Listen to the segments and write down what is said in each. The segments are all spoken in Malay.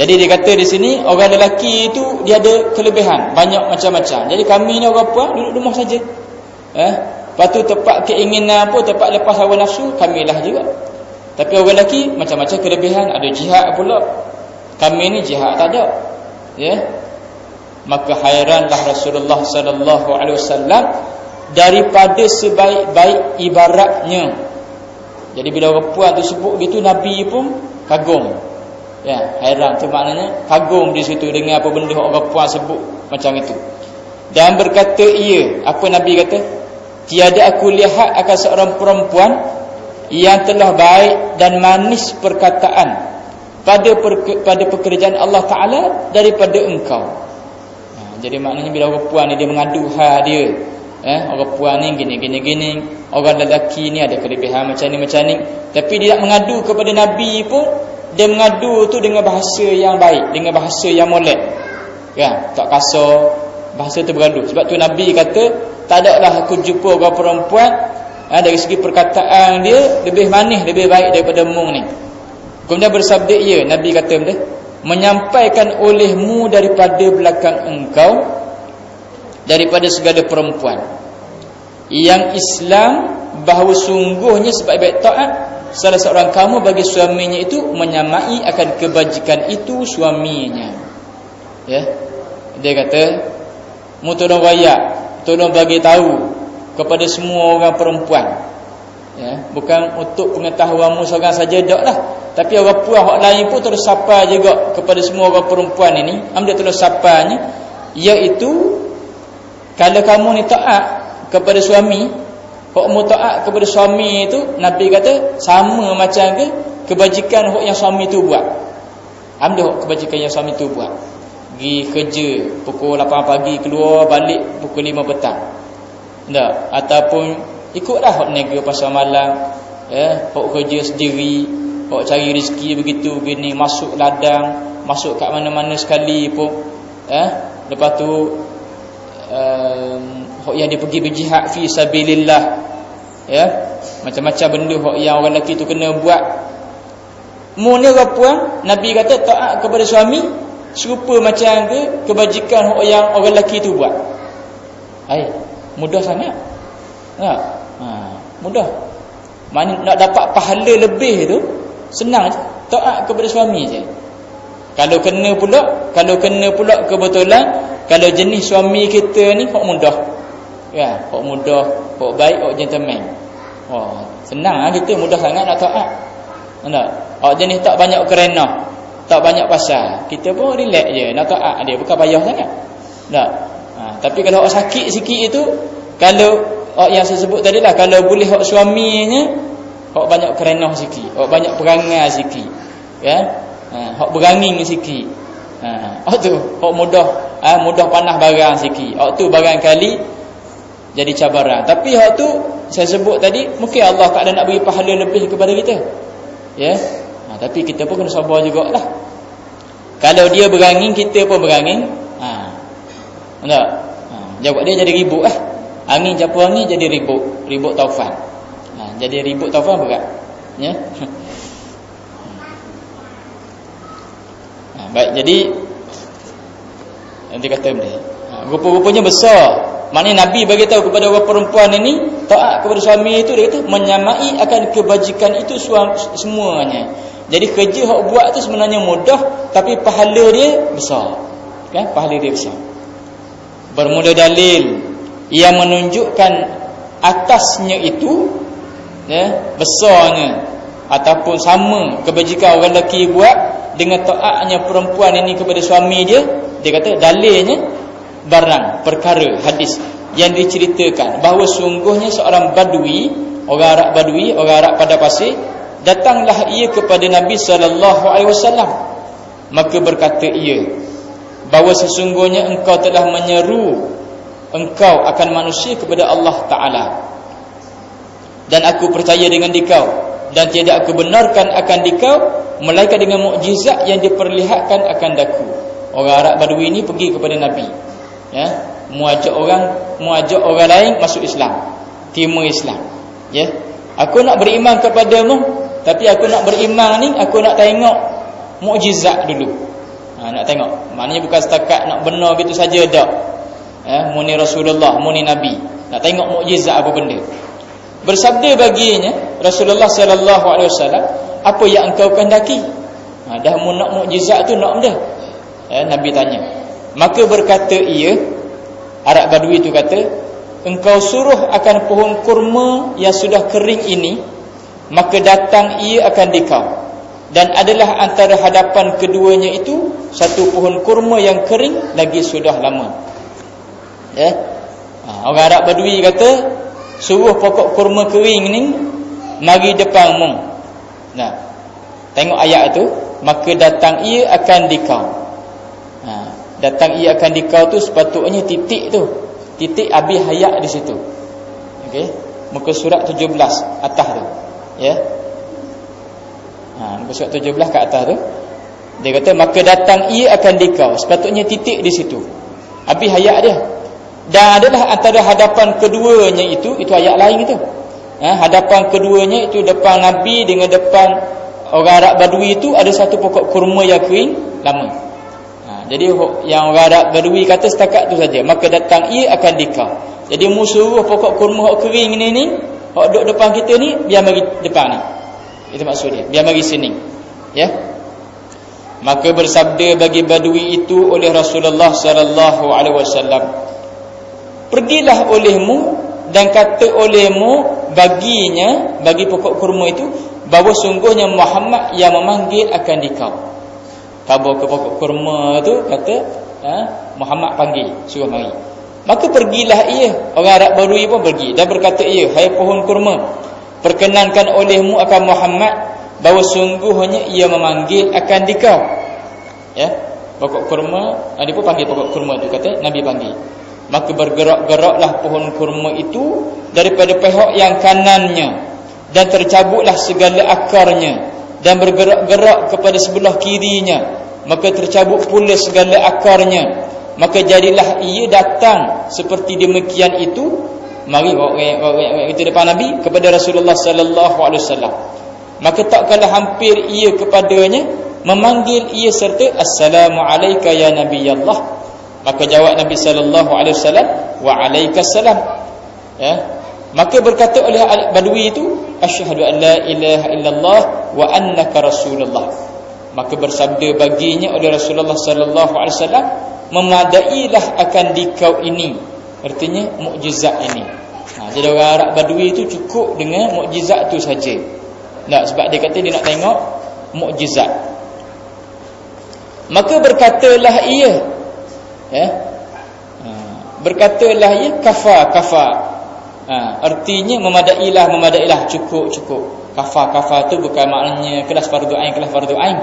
Jadi dia kata di sini orang lelaki itu dia ada kelebihan banyak macam-macam. Jadi kami ni orang puan duduk rumah saja. Lepas tu tempat keinginan apa, tempat lepas hawa nafsu kamilah juga. Tapi orang lelaki macam-macam kelebihan, ada jihad pula. Kami ni jihad tak ada. Ya. Maka hairanlah Rasulullah sallallahu alaihi wasallam daripada sebaik-baik ibaratnya. Jadi bila orang puan tu sebut gitu, Nabi pun kagum. Ya, hairan tu maknanya kagum di situ dengan apa benda orang puan sebut macam itu. Dan berkata ia, apa Nabi kata? Tiada aku lihat akan seorang perempuan yang telah baik dan manis perkataan pada pekerjaan Allah Ta'ala daripada engkau. Jadi maknanya bila orang puan ni dia mengadu hal dia, orang puan ni gini, orang lelaki ni ada kelebihan macam ni, tapi dia nak mengadu kepada Nabi pun dia mengadu tu dengan bahasa yang baik, dengan bahasa yang molek, kan? Tak kasar, bahasa tu beradu. Sebab tu Nabi kata tak adalah aku jumpa orang perempuan dari segi perkataan dia lebih manis, lebih baik daripada mung ni. Kemudian bersabda ia, Nabi kata benda, menyampaikan olehmu daripada belakang engkau daripada segala perempuan yang Islam bahawa sungguhnya sebaik-baik taat salah seorang kamu bagi suaminya itu menyamai akan kebajikan itu suaminya. Ya. Dia kata, mu tolong rakyat, tolong bagi tahu kepada semua orang perempuan. Ya, bukan untuk pengetahuanmu seorang saja dak lah, tapi orang puan hak lain pun terus sapa juga kepada semua orang perempuan ini. Ambil terus sapanya, iaitu kalau kamu ni taat kepada suami, hak mu taat kepada suami itu Nabi kata sama macam ke kebajikan hak yang suami tu buat. Ambil hak kebajikan yang suami tu buat. Pergi kerja pukul 8 pagi, keluar balik pukul 5 petang. Tak, ataupun ikutlah hak niaga pasal malam, hak kerja sendiri, hak cari rezeki begitu gini, masuk ladang, masuk kat mana-mana sekali pun, lepas tu hak yang dia pergi berjihad fi sabilillah, ya, macam-macam benda hak yang orang lelaki tu kena buat. Mu ni orang puan, Nabi kata taat kepada suami serupa macam ke kebajikan hak yang orang lelaki tu buat. Mudah sangat. Mudah. Mana nak dapat pahala lebih tu senang je, taat kepada suami je. Kalau kena pula kebetulan kalau jenis suami kita ni hak mudah. Ya, hak mudah, hak baik, hak gentleman. Senang kita, mudah sangat nak taat. Tak? Hak jenis tak banyak kerana, tak banyak pasal, kita pun relax je nak taat dia, bukan payah sangat. Tak? Tapi kalau hak sakit sikit itu, kalau yang saya sebut tadi lah, kalau boleh hak suaminya hak banyak kerenah sikit, hak banyak perangai sikit, ya, hak berangin sikit, hak tu hak mudah panah barang sikit, hak tu barangkali jadi cabaran. Tapi hak tu saya sebut tadi mungkin Allah Taala nak beri pahala lebih kepada kita, ya. Tapi kita pun kena sabar jugalah. Kalau dia berangin, kita pun berangin, tak? Jawab dia jadi ribut lah. Angin campur angin jadi ribut taufan. Jadi ribut taufan berat, ya. Baik, jadi nanti kata benda rupa-rupanya besar. Maknanya Nabi bagi tahu kepada orang perempuan ini taat kepada suami itu, dia kata menyamai akan kebajikan itu semuanya. Jadi kerja hak buat tu sebenarnya mudah, tapi pahala dia besar, kan? Pahala dia besar. Bermula dalil yang menunjukkan atasnya itu, ya, besarnya ataupun sama kebajikan orang lelaki buat dengan taatnya perempuan ini kepada suami dia. Dia kata dalilnya barang perkara hadis yang diceritakan bahawa sungguhnya seorang badui, orang Arab pada pasir, datanglah ia kepada Nabi sallallahu alaihi wasallam, maka berkata ia bahawa sesungguhnya engkau telah menyeru engkau akan manusia kepada Allah Ta'ala, dan aku percaya dengan dikau, dan tidak aku benarkan akan dikau melainkan dengan mukjizat yang diperlihatkan akan daku. Orang Arab Badui ini pergi kepada Nabi, ya, mengajak orang lain masuk Islam, terima Islam, ya. Aku nak beriman kepadamu, tapi aku nak beriman ni aku nak tengok mukjizat dulu. Nak tengok. Maknanya bukan setakat nak benar gitu saja dak. Muni Rasulullah, muni Nabi. Nak tengok mukjizat apa benda. Bersabda baginya Rasulullah sallallahu alaihi wasallam, apa yang engkau kehendaki? Dah mu nak mukjizat tu nak dah. Nabi tanya. Maka berkata ia, Arab Badui itu kata, engkau suruh akan pohon kurma yang sudah kering ini, maka datang ia akan dikau. Dan adalah antara hadapan keduanya itu satu pohon kurma yang kering lagi sudah lama. Orang Arab Badui kata, suruh pokok kurma kering ni mari depanmu. Nah, tengok ayat tu, maka datang ia akan dikau. Datang ia akan dikau tu sepatutnya titik tu, titik habis hayat di situ. Okey, muka surat 17 atas tu. Ya. Muka surat 17 ke atas tu. Dia kata maka datang ia akan dikau, sepatutnya titik di situ. Habis hayat dia. Dan adalah antara hadapan keduanya itu ayat lain itu. Hadapan keduanya itu depan Nabi dengan depan orang Arab Badui itu ada satu pokok kurma yang kering lama. Jadi yang orang Arab Badui kata setakat tu saja, maka datang ia akan dikau. Jadi musuh pokok kurma hok kering ni hok duduk depan kita ni, biar mari depan ni. Itu maksud dia, biar mari sini. Ya. Maka bersabda bagi Badui itu oleh Rasulullah sallallahu alaihi wasallam, pergilah olehmu dan kata olehmu baginya, bagi pokok kurma itu, bahawa sungguhnya Muhammad yang memanggil akan dikau. Kabar ke pokok kurma tu kata, Muhammad panggil, suruh mari. Maka pergilah ia, orang Arab Badui pun pergi dan berkata ia, hai pohon kurma, perkenankan olehmu akan Muhammad bahawa sungguhnya ia memanggil akan dikau. Ya, pokok kurma, dia pun panggil pokok kurma tu, kata Nabi panggil. Maka bergerak-geraklah pohon kurma itu daripada pihak yang kanannya, dan tercabutlah segala akarnya, dan bergerak-gerak kepada sebelah kirinya, maka tercabut pula segala akarnya. Maka jadilah ia datang seperti demikian itu, mari orang itu depan Nabi kepada Rasulullah sallallahu alaihi wasallam. Maka tak kalah hampir ia kepadanya, memanggil ia serta, assalamu alayka ya Nabiyallah. Maka jawab Nabi sallallahu alaihi wasallam, wa alaikassalam. Ya. Maka berkata oleh Badui itu, asyhadu an la ilaha illallah wa annaka rasulullah. Maka bersabda baginya oleh Rasulullah sallallahu alaihi wasallam, memadailah akan dikau ini, artinya mukjizat ini. Jadi orang Arab Badui itu cukup dengan mukjizat tu saja. Tak, sebab dia kata dia nak tengok mukjizat. Maka berkatalah ia, berkatalah ia, kafa. Artinya memadailah, cukup. Kafa tu bukan maknanya kelas fardu ain.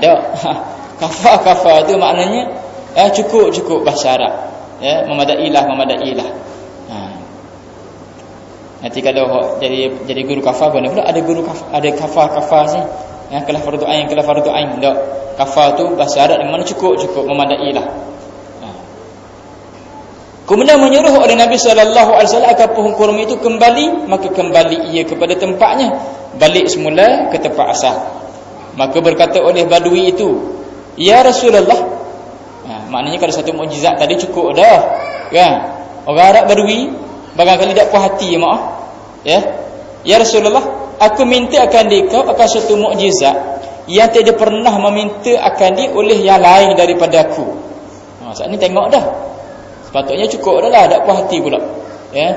Tak. Kafa tu maknanya cukup bahasa Arab. Ya, memadailah. Nanti kalau jadi guru kafa boleh pula ada guru kafa, ada kafa sini. Kelas fardu ain. Tak. Kafa tu bahasa Arab dengan mana cukup, memadailah. Kemudian menyuruh oleh Nabi sallallahu alaihi wasallam agar pohon kurma itu kembali, maka kembali ia kepada tempatnya, balik semula ke tempat asal. Maka berkata oleh Badui itu, ya Rasulullah. Maknanya kalau satu mukjizat tadi cukup dah, kan? Orang Arab Badui barangkali tak puas hati, maaf. Ya Rasulullah, aku minta akan dikau akan satu mukjizat yang tidak pernah meminta akan dia oleh yang lain daripada aku. Saat ni tengok dah. Sepatutnya cukup dah lah, tak puas hati pula. Ya.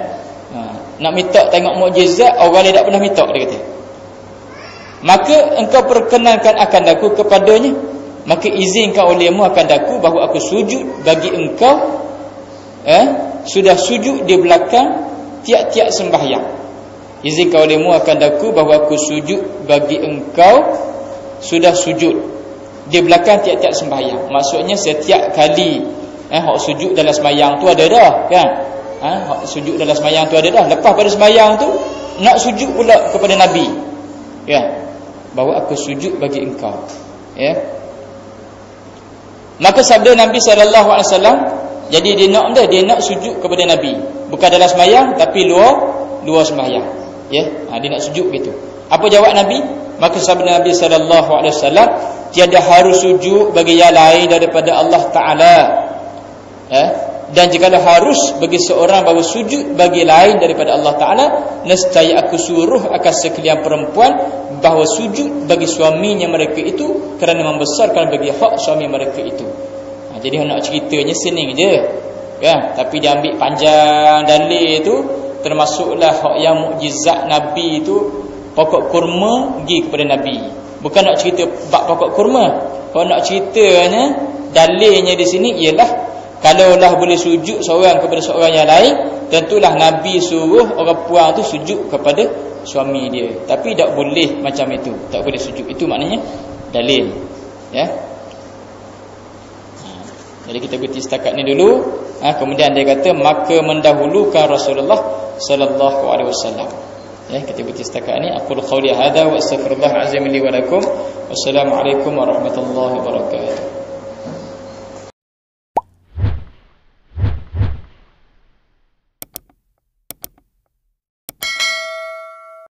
Nak minta tengok mukjizat, orang lain tak pernah minta, dia kata. Maka engkau perkenankan akan aku kepadanya, maka izinkan olehmu akan aku bahawa aku sujud bagi engkau, sudah sujud di belakang tiap-tiap sembahyang. Izinkan olehmu akan aku bahawa aku sujud bagi engkau, sudah sujud di belakang tiap-tiap sembahyang. Maksudnya setiap kali hak sujud dalam sembahyang tu ada dah, kan? Hak sujud dalam sembahyang tu ada dah. Lepas pada sembahyang tu nak sujud pula kepada Nabi, ya, bahawa aku sujud bagi engkau, ya. Maka sabda Nabi sallallahu alaihi wasallam, jadi dia nak sujud kepada Nabi, bukan dalam sembahyang tapi luar sembahyang, ya. Dia nak sujud gitu. Apa jawab Nabi? Maka sabda Nabi sallallahu alaihi wasallam, tiada harus sujud bagi yang lain daripada Allah Ta'ala. Dan jikalau harus bagi seorang bahawa sujud bagi lain daripada Allah Ta'ala, nescaya aku suruh akan sekalian perempuan bahawa sujud bagi suaminya mereka itu kerana membesarkan bagi hak suami mereka itu. Jadi nak ceritanya sening je kan? Tapi dia ambil panjang dalil itu, termasuklah hak yang mukjizat Nabi itu, pokok kurma pergi kepada Nabi. Bukan nak cerita bab pokok kurma. Kalau nak ceritanya, dalilnya di sini ialah kalaulah boleh sujud seorang kepada seorang yang lain, tentulah Nabi suruh orang puan tu sujud kepada suami dia. Tapi tak boleh macam itu, tak boleh sujud. Itu maknanya dalil. Ya. Jadi kita berhenti setakat ni dulu. Kemudian dia kata maka mendahulukan Rasulullah sallallahu alaihi wasallam. Ya, kita berhenti setakat ni. Aqul qouli hadza wa astaghfirullah azim li wa lakum. Wassalamualaikum warahmatullahi wabarakatuh.